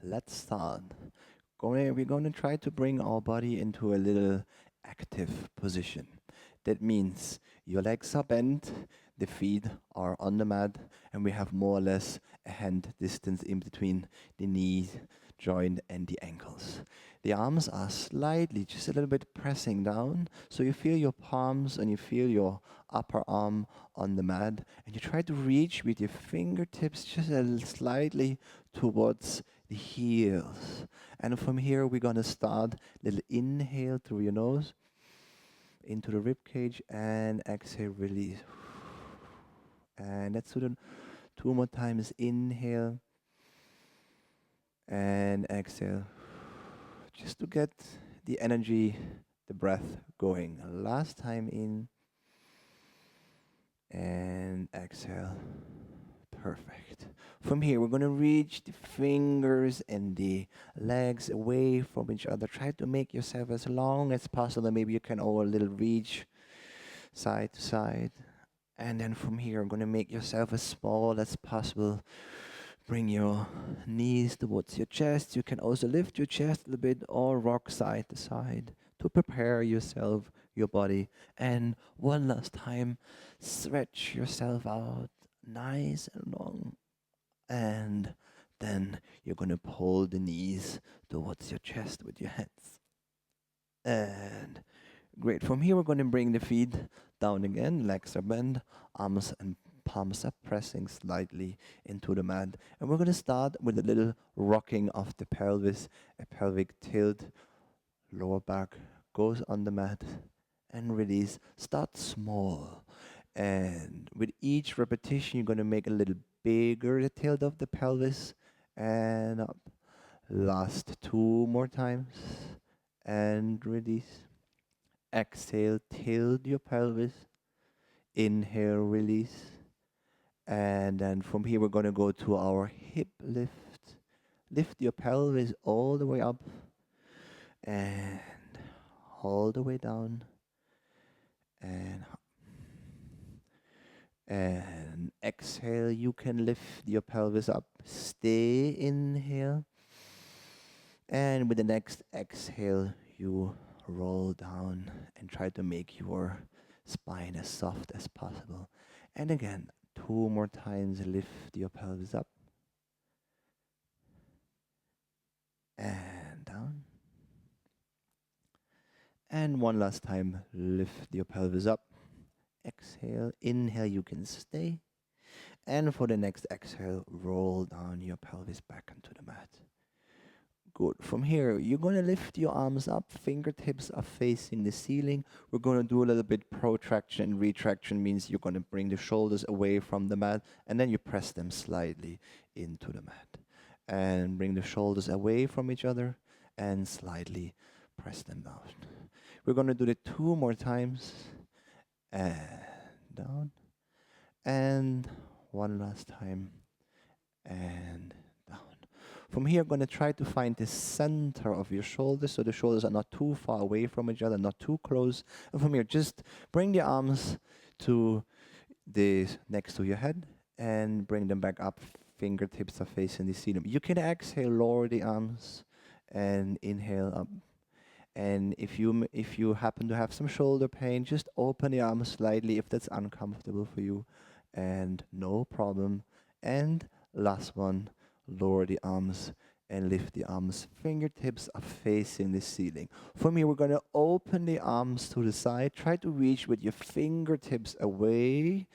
let's start. We're going to try to bring our body into a little active position. That means your legs are bent, the feet are on the mat, and we have more or less a hand distance in between the knee joint and the ankles. The arms are slightly, just a little bit pressing down, so you feel your palms and you feel your upper arm on the mat, and you try to reach with your fingertips just slightly towards the heels. And from here, we're gonna start. Little inhale through your nose into the rib cage and exhale, release. And let's do it two more times. Inhale and exhale. Just to get the energy, the breath going. Last time in and exhale. Perfect. From here, we're going to reach the fingers and the legs away from each other. Try to make yourself as long as possible. Maybe you can all a little reach side to side. And then from here, I'm going to make yourself as small as possible. Bring your knees towards your chest. You can also lift your chest a little bit or rock side to side to prepare yourself, your body. And one last time, stretch yourself out nice and long. And then you're going to pull the knees towards your chest with your hands. And great. From here, we're going to bring the feet down again. Legs are bent, arms and palms are pressing slightly into the mat. And we're going to start with a little rocking of the pelvis, a pelvic tilt. Lower back goes on the mat and release. Start small. And with each repetition, you're going to make a little bigger the tilt of the pelvis and up. Last two more times and release. Exhale, tilt your pelvis. Inhale, release. And then from here, we're going to go to our hip lift. Lift your pelvis all the way up and all the way down. And exhale, you can lift your pelvis up. Stay inhale. And with the next exhale, you roll down and try to make your spine as soft as possible. And again, two more times, lift your pelvis up and down. And one last time, lift your pelvis up. Exhale, inhale, you can stay. And for the next exhale, roll down your pelvis back onto the mat. Good. From here, you're going to lift your arms up. Fingertips are facing the ceiling. We're going to do a little bit protraction. Retraction means you're going to bring the shoulders away from the mat, and then you press them slightly into the mat. And bring the shoulders away from each other, and slightly press them down. We're going to do it two more times. And down. And one last time. And down. From here, I'm going to try to find the center of your shoulders so the shoulders are not too far away from each other, not too close. And from here, just bring the arms to the next to your head and bring them back up. Fingertips are facing the ceiling. You can exhale, lower the arms, and inhale up. And if you happen to have some shoulder pain, just open the arms slightly if that's uncomfortable for you, and no problem. And last one, lower the arms and lift the arms. Fingertips are facing the ceiling. From here, we're going to open the arms to the side. Try to reach with your fingertips away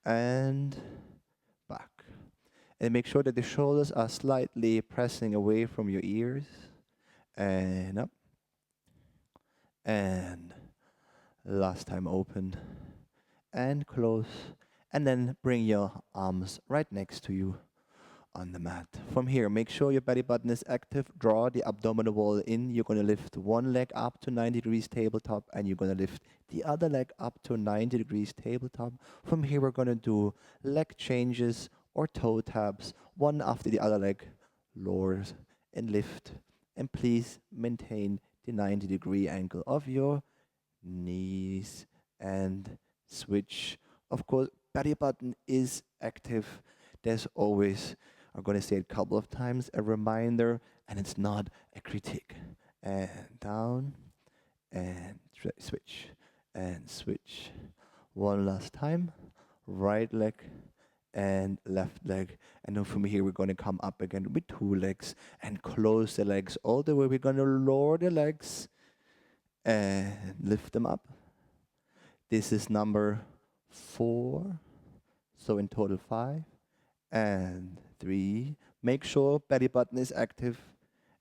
and back. And make sure that the shoulders are slightly pressing away from your ears. And up. And last time open and close. And then bring your arms right next to you on the mat. From here, make sure your belly button is active. Draw the abdominal wall in. You're going to lift one leg up to 90 degrees tabletop, and you're going to lift the other leg up to 90 degrees tabletop. From here, we're going to do leg changes or toe taps, one after the other leg. Lower and lift. And please maintain the 90-degree angle of your knees and switch. Of course, belly button is active. There's always I'm going to say it a couple of times, a reminder, and it's not a critique. And down, and switch, and switch. One last time, right leg and left leg. And then from here, we're going to come up again with 2 legs and close the legs all the way. We're going to lower the legs and lift them up. This is number 4. So in total 5 and 3. Make sure belly button is active.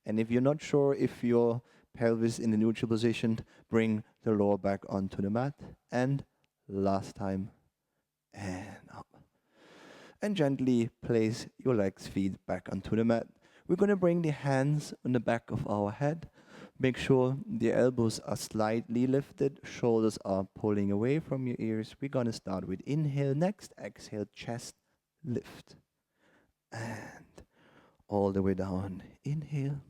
And if you're not sure if your pelvis in the neutral position, bring the lower back onto the mat. And last time, and up. And gently place your legs, feet back onto the mat. We're going to bring the hands on the back of our head. Make sure the elbows are slightly lifted, shoulders are pulling away from your ears. We're going to start with inhale next, exhale, chest lift. And all the way down, inhale.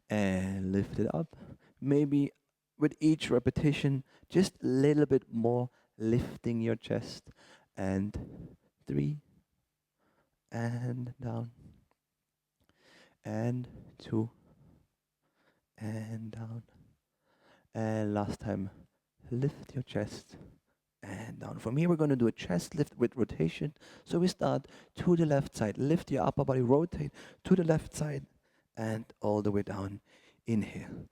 And lift it up. Maybe with each repetition, just a little bit more lifting your chest. And 3. And down. And 2. And down. And last time, lift your chest and down. From here, we're going to do a chest lift with rotation. So we start to the left side. Lift your upper body, rotate to the left side and all the way down. Inhale.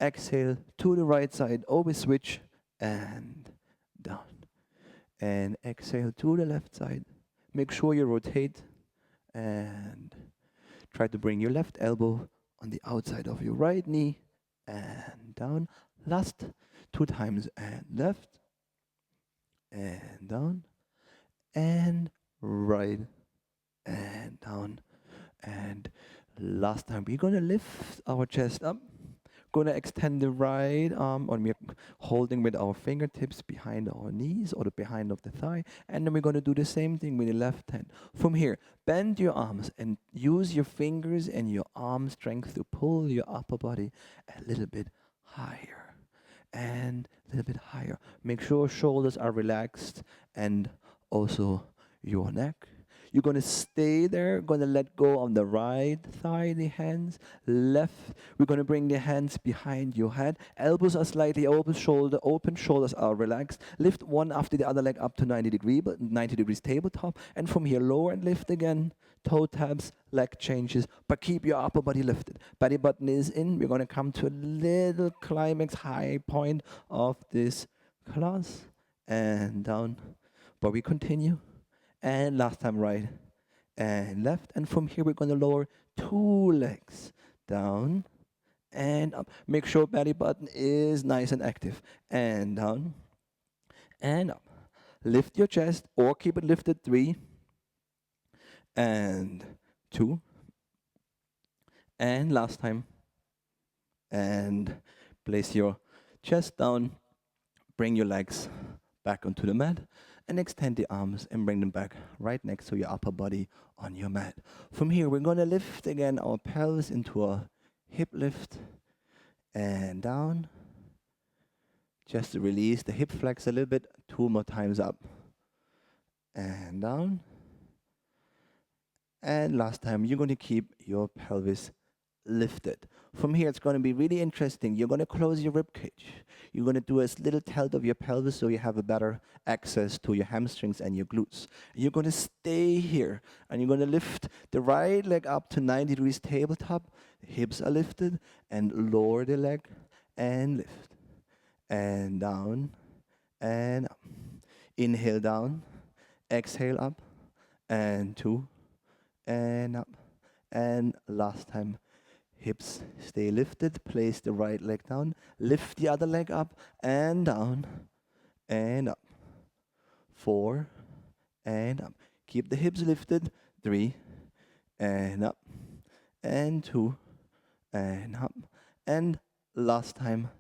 Exhale to the right side. Always switch and down. And exhale to the left side. Make sure you rotate and try to bring your left elbow on the outside of your right knee and down. Last 2 times and left and down and right and down. And last time we're going to lift our chest up. Going to extend the right arm, or we're holding with our fingertips behind our knees or the behind of the thigh. And then we're going to do the same thing with the left hand. From here, bend your arms and use your fingers and your arm strength to pull your upper body a little bit higher. And a little bit higher. Make sure shoulders are relaxed and also your neck. You're going to stay there, going to let go on the right thigh, the hands, left. We're going to bring the hands behind your head. Elbows are slightly open, shoulders are relaxed. Lift one after the other leg up to 90 degrees tabletop. And from here, lower and lift again. Toe taps, leg changes, but keep your upper body lifted. Belly button is in. We're going to come to a little climax high point of this class. And down. But we continue. And last time right and left. And from here we're going to lower 2 legs down and up. Make sure belly button is nice and active. And down and up. Lift your chest or keep it lifted. 3 and 2. And last time. And place your chest down. Bring your legs back onto the mat. And extend the arms and bring them back right next to your upper body on your mat. From here, we're going to lift again our pelvis into a hip lift and down. Just to release the hip flex a little bit. 2 more times up and down. And last time, you're going to keep your pelvis lifted. From here, it's going to be really interesting. You're going to close your rib cage. You're going to do a little tilt of your pelvis so you have a better access to your hamstrings and your glutes. You're going to stay here, and you're going to lift the right leg up to 90 degrees tabletop. The hips are lifted, and lower the leg and lift. And down and up. Inhale down, exhale up, and 2, and up. And last time. Hips stay lifted. Place the right leg down. Lift the other leg up and down and up. 4 and up. Keep the hips lifted. 3 and up. And 2 and up. And last time,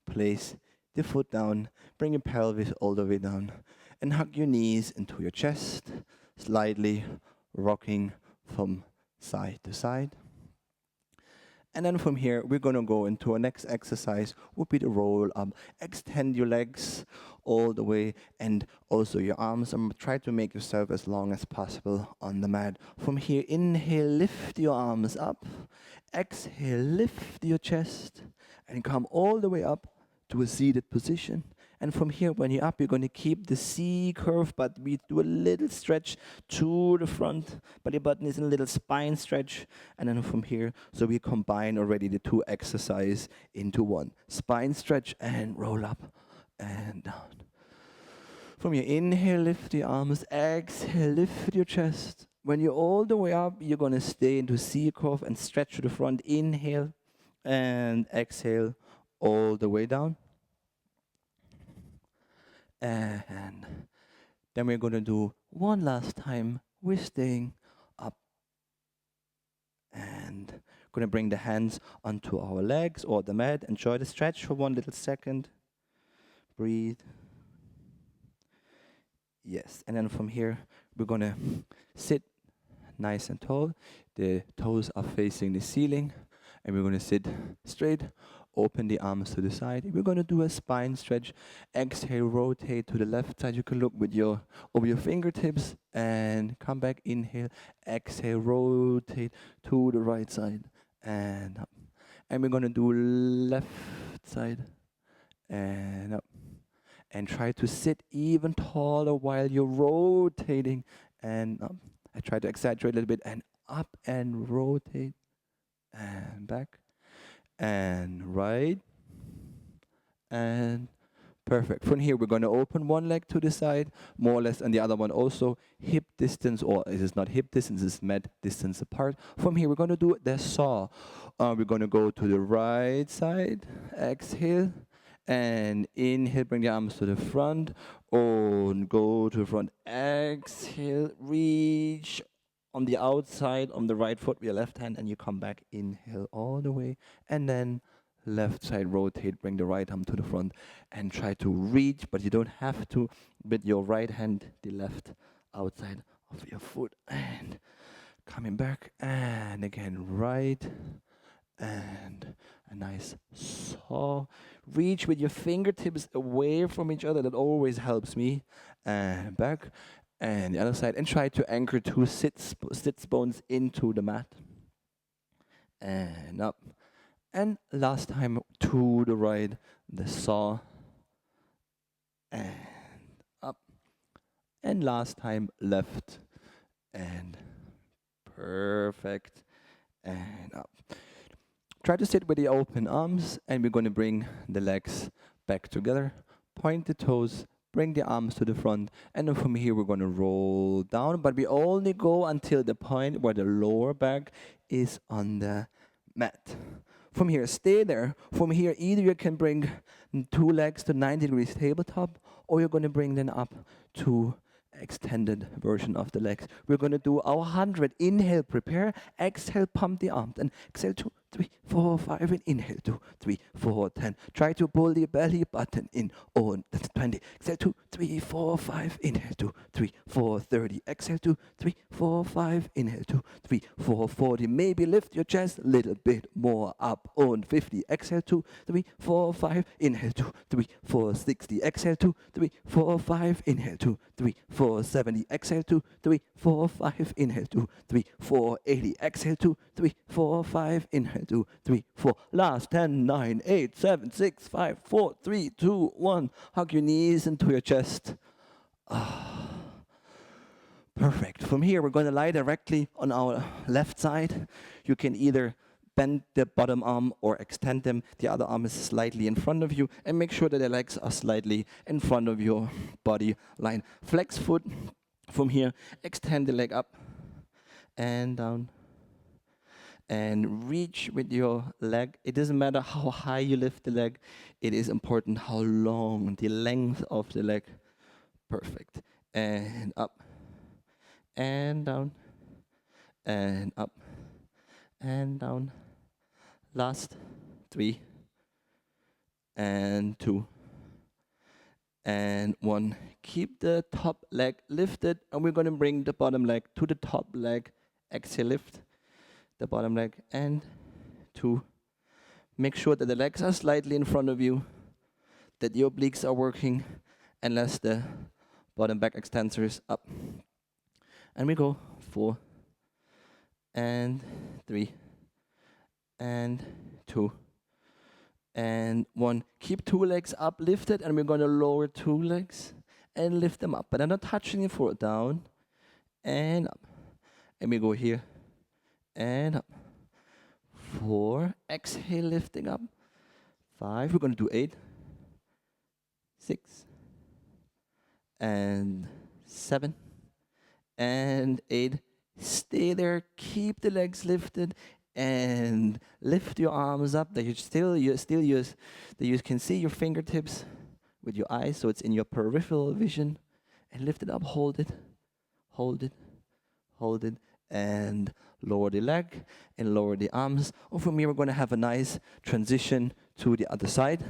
place the foot down. Bring your pelvis all the way down. And hug your knees into your chest. Slightly rocking from side to side. And then from here, we're going to go into our next exercise, would be the roll up. Extend your legs all the way and also your arms, and try to make yourself as long as possible on the mat. From here, inhale, lift your arms up. Exhale, lift your chest and come all the way up to a seated position. And from here, when you're up, you're going to keep the C curve, but we do a little stretch to the front. Belly button is in a little spine stretch. And then from here, so we combine already the two exercises into one. Spine stretch and roll up and down. From your inhale, lift your arms. Exhale, lift your chest. When you're all the way up, you're going to stay into C curve and stretch to the front. Inhale and exhale all the way down. And then we're going to do one last time. We're staying up and going to bring the hands onto our legs or the mat. Enjoy the stretch for 1 little second. Breathe. Yes, and then from here, we're going to sit nice and tall. The toes are facing the ceiling, and we're going to sit straight. Open the arms to the side. We're going to do a spine stretch. Exhale, rotate to the left side. You can look with your over your fingertips and come back. Inhale, exhale, rotate to the right side and up. And we're going to do left side and up. And try to sit even taller while you're rotating and up. I try to exaggerate a little bit and up and rotate and back and right and perfect. From here, we're going to open one leg to the side, more or less, and the other one also hip distance, or it is not hip distance, it's med distance apart. From here, we're going to do the saw. We're going to go to the right side, exhale, and inhale, bring the arms to the front, and go to the front, exhale, reach on the outside, on the right foot with your left hand, and you come back, inhale all the way, and then left side rotate, bring the right arm to the front, and try to reach, but you don't have to, with your right hand, the left outside of your foot, and coming back, and again, right, and a nice saw. Reach with your fingertips away from each other, that always helps me, and back, and the other side, and try to anchor two sits bones into the mat, and up, and last time to the right, the saw, and up, and last time left, and perfect, and up. Try to sit with the open arms, and we're going to bring the legs back together, point the toes, bring the arms to the front, and then from here we're going to roll down, but we only go until the point where the lower back is on the mat. From here, stay there. From here, either you can bring two legs to 90 degrees tabletop, or you're going to bring them up to extended version of the legs. We're going to do our 100. Inhale, prepare. Exhale, pump the arms. And exhale, 2, 3, 4, 5. And inhale, 2, 3, 4, 10. Try to pull the belly button in. Oh, that's 20. Exhale, 2, 3, 4, 5. Inhale, 2, 3, 4, 30. Exhale, 2, 3, 4, 5. Inhale, 2, 3, 4, 40. Maybe lift your chest a little bit more up. On 50. Exhale, 2, 3, 4, 5. Inhale, 2, 3, 4, 60. Exhale, 2, 3, 4, 5. Inhale, 2, 3, 4, 70. Exhale, 2, 3, 4, 5. Inhale, 2, 3, 4, 80. Exhale, 2, 3, 4, 5. Inhale, 2, 3, 4. Last 10, 9, 8, 7, 6, 5, 4, 3, 2, 1. Hug your knees into your chest. Perfect. From here, we're going to lie directly on our left side. You can either bend the bottom arm or extend them. The other arm is slightly in front of you, and make sure that the legs are slightly in front of your body line. Flex foot. From here, extend the leg up and down. And reach with your leg. It doesn't matter how high you lift the leg. It is important how long, the length of the leg. Perfect. And up. And down. And up. And down. Last 3. And 2. And 1. Keep the top leg lifted, and we're going to bring the bottom leg to the top leg. Exhale, lift the bottom leg, and 2. Make sure that the legs are slightly in front of you, that your obliques are working, unless the bottom back extensor is up. And we go 4 and 3 and 2 and 1. Keep 2 legs up, lifted, and we're going to lower 2 legs and lift them up. But I'm not touching the floor. Down and up. And we go here and up. 4. Exhale, lifting up. 5. We're going to do 8. 6 and 7 and 8. Stay there. Keep the legs lifted and lift your arms up. That you can see your fingertips with your eyes, so it's in your peripheral vision. And lift it up. Hold it. Hold it. Hold it. And lower the leg and lower the arms. And from here, we're going to have a nice transition to the other side.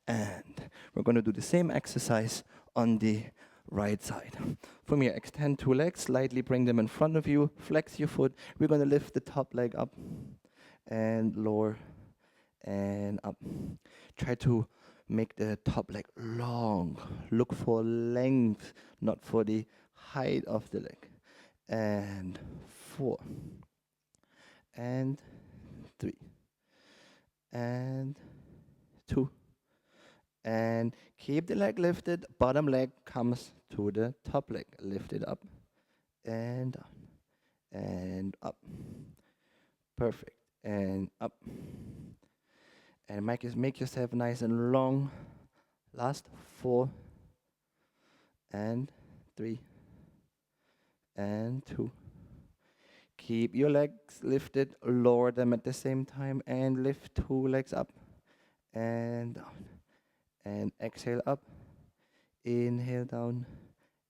And we're going to do the same exercise on the right side. From here, extend 2 legs, slightly bring them in front of you, flex your foot. We're going to lift the top leg up and lower and up. Try to make the top leg long. Look for length, not for the height of the leg. And 4 and 3 and 2. And keep the leg lifted. Bottom leg comes to the top leg. Lift it up and down and up. Perfect. And up. And make yourself nice and long. Last 4 and 3 and 2. Keep your legs lifted. Lower them at the same time and lift 2 legs up and down. And exhale up, inhale down,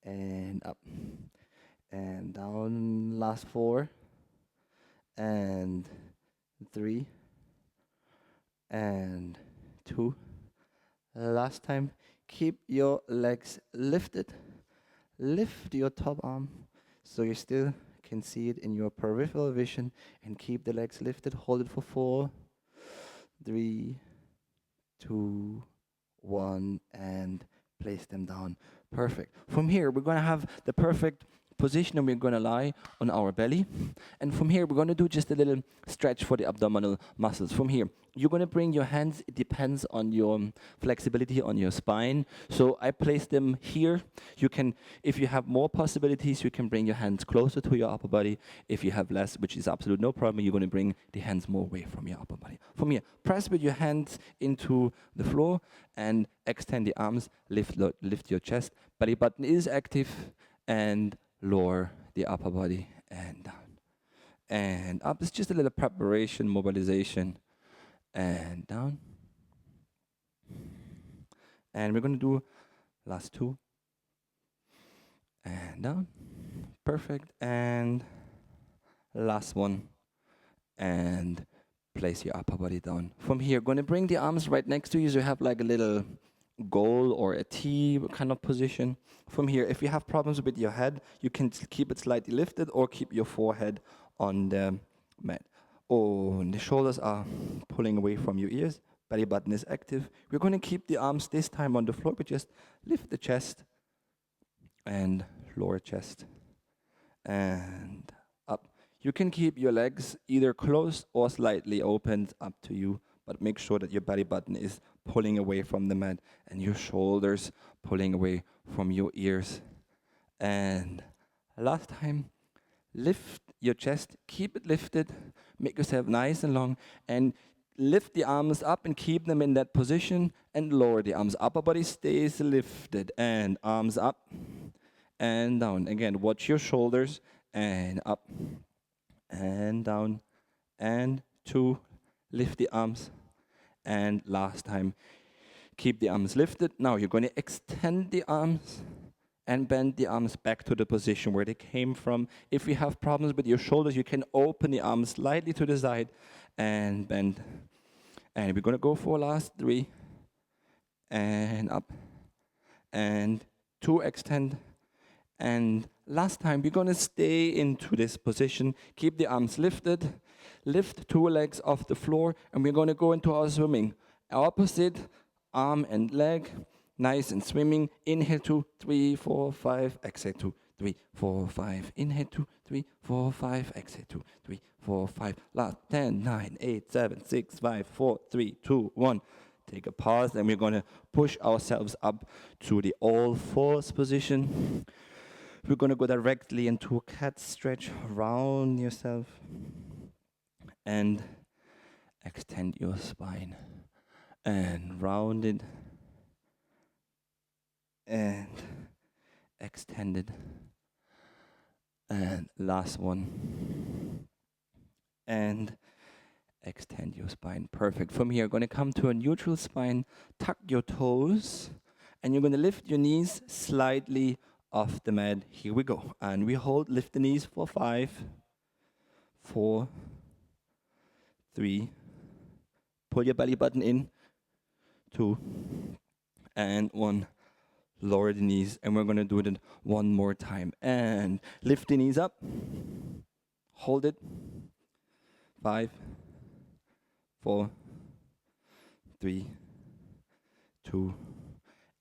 and up, and down. Last 4, and 3, and 2. Last time, keep your legs lifted. Lift your top arm so you still can see it in your peripheral vision, and keep the legs lifted. Hold it for 4, 3, 2, 1, and place them down. Perfect. From here, we're going to have the perfect position, and we're going to lie on our belly. And from here, we're going to do just a little stretch for the abdominal muscles. From here, you're going to bring your hands. It depends on your flexibility on your spine. So I place them here. You can, if you have more possibilities, you can bring your hands closer to your upper body. If you have less, which is absolutely no problem, you're going to bring the hands more away from your upper body. From here, press with your hands into the floor and extend the arms. Lift your chest. Belly button is active, and lower the upper body and down and up. It's just a little preparation, mobilization, and down. And we're going to do last 2 and down. Perfect. And last 1 and place your upper body down. From here, going to bring the arms right next to you, so you have like a little goal or a T kind of position. From here, if you have problems with your head, you can keep it slightly lifted or keep your forehead on the mat. Oh, and the shoulders are pulling away from your ears. Belly button is active. We're going to keep the arms this time on the floor, but just lift the chest and lower chest and up. You can keep your legs either closed or slightly opened, up to you, but make sure that your belly button is pulling away from the mat and your shoulders pulling away from your ears. And last time, lift your chest, keep it lifted, make yourself nice and long, and lift the arms up and keep them in that position, and lower the arms. Upper body stays lifted, and arms up and down. Again, watch your shoulders, and up and down, and 2, lift the arms, and last time, keep the arms lifted. Now you're going to extend the arms and bend the arms back to the position where they came from. If you have problems with your shoulders, you can open the arms slightly to the side and bend. And we're going to go for last 3 and up and 2, extend. And last time, we're going to stay into this position. Keep the arms lifted Lift 2 legs off the floor, and we're going to go into our swimming. Opposite arm and leg, nice and swimming. Inhale 2, 3, 4, 5. Exhale 2, 3, 4, 5. Inhale 2, 3, 4, 5. Exhale 2, 3, 4, 5. Last 10, 9, 8, 7, 6, 5, 4, 3, 2, 1. Take a pause, and we're going to push ourselves up to the all fours position. We're going to go directly into a cat stretch. Round yourself and extend your spine. And round it and extend it. And last one. And extend your spine. Perfect. From here, going to come to a neutral spine. Tuck your toes. And you're going to lift your knees slightly off the mat. Here we go. And we hold, lift the knees for 5, 4, 3. Pull your belly button in. 2 and 1. Lower the knees, and we're going to do it one more time. And lift the knees up. Hold it. 5, 4, 3, 2,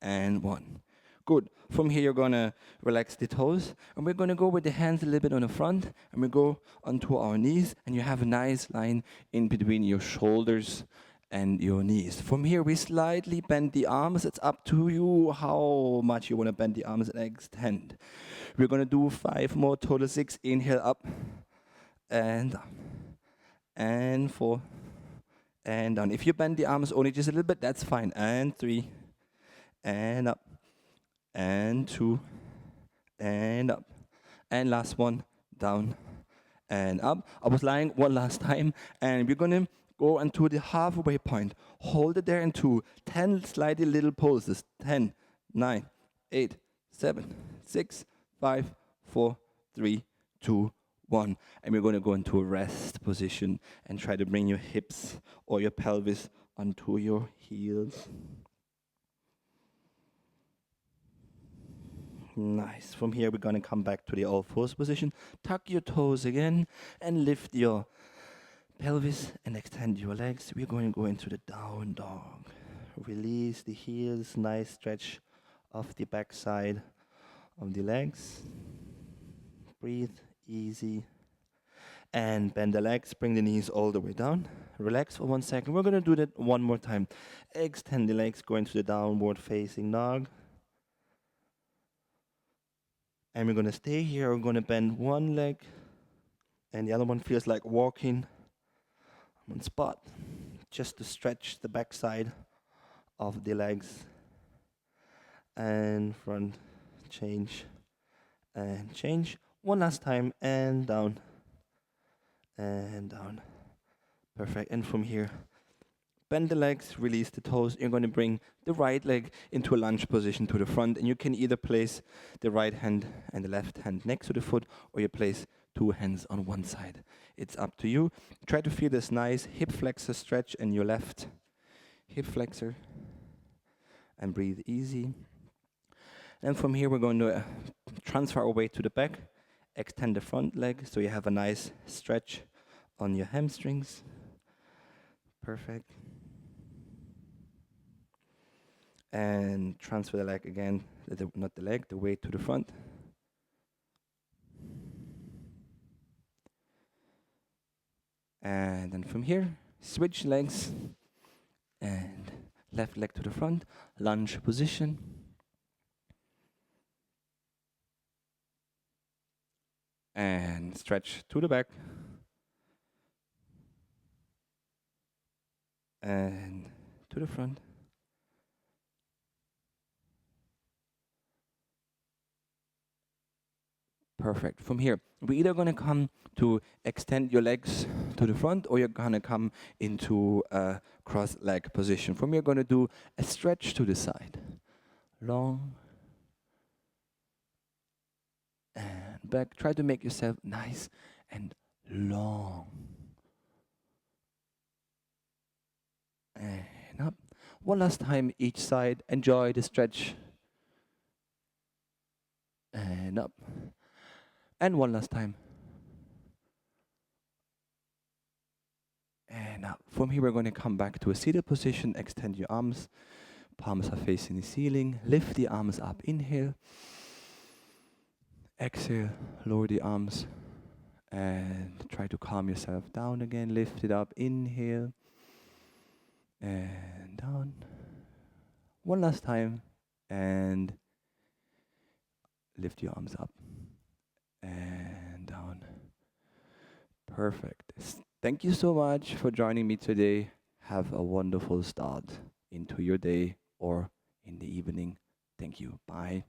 and 1. Good. From here, you're going to relax the toes, and we're going to go with the hands a little bit on the front, and we go onto our knees, and you have a nice line in between your shoulders and your knees. From here, we slightly bend the arms. It's up to you how much you want to bend the arms and extend. We're going to do 5 more, total 6. Inhale up and down. And 4 and down. If you bend the arms only just a little bit, that's fine. And 3 and up. And 2 and up. And last one, down and up. I was lying one last time, and we're going to go into the halfway point. Hold it there in 2. 10 slightly little poses. 10, 9, 8, 7, 6, 5, 4, 3, 2, 1. And we're going to go into a rest position and try to bring your hips or your pelvis onto your heels. Nice. From here, we're going to come back to the all fours position. Tuck your toes again and lift your pelvis and extend your legs. We're going to go into the down dog. Release the heels, nice stretch of the back side of the legs. Breathe easy. And bend the legs, bring the knees all the way down. Relax for 1 second. We're going to do that one more time. Extend the legs, go into the downward facing dog. And we're going to stay here. We're going to bend one leg, and the other one feels like walking on spot, just to stretch the backside of the legs. And front, change, and change. One last time, and down, and down. Perfect. And from here, bend the legs, release the toes. You're going to bring the right leg into a lunge position to the front, and you can either place the right hand and the left hand next to the foot, or you place 2 hands on one side. It's up to you. Try to feel this nice hip flexor stretch in your left hip flexor, and breathe easy. And from here, we're going to transfer our weight to the back, extend the front leg so you have a nice stretch on your hamstrings. Perfect. And transfer the leg again, not the leg, the weight to the front. And then from here, switch legs and left leg to the front, lunge position. And stretch to the back. And to the front. Perfect. From here, we're either going to come to extend your legs to the front, or you're going to come into a cross leg position. From here, you're going to do a stretch to the side. Long. And back. Try to make yourself nice and long. And up. One last time each side. Enjoy the stretch. And up. And one last time. and up. From here, we're going to come back to a seated position. Extend your arms. Palms are facing the ceiling. Lift the arms up. Inhale. Exhale. Lower the arms. And try to calm yourself down again. Lift it up. Inhale. And down. One last time. And lift your arms up. And down. Perfect. Thank you so much for joining me today. Have a wonderful start into your day or in the evening. Thank you. Bye.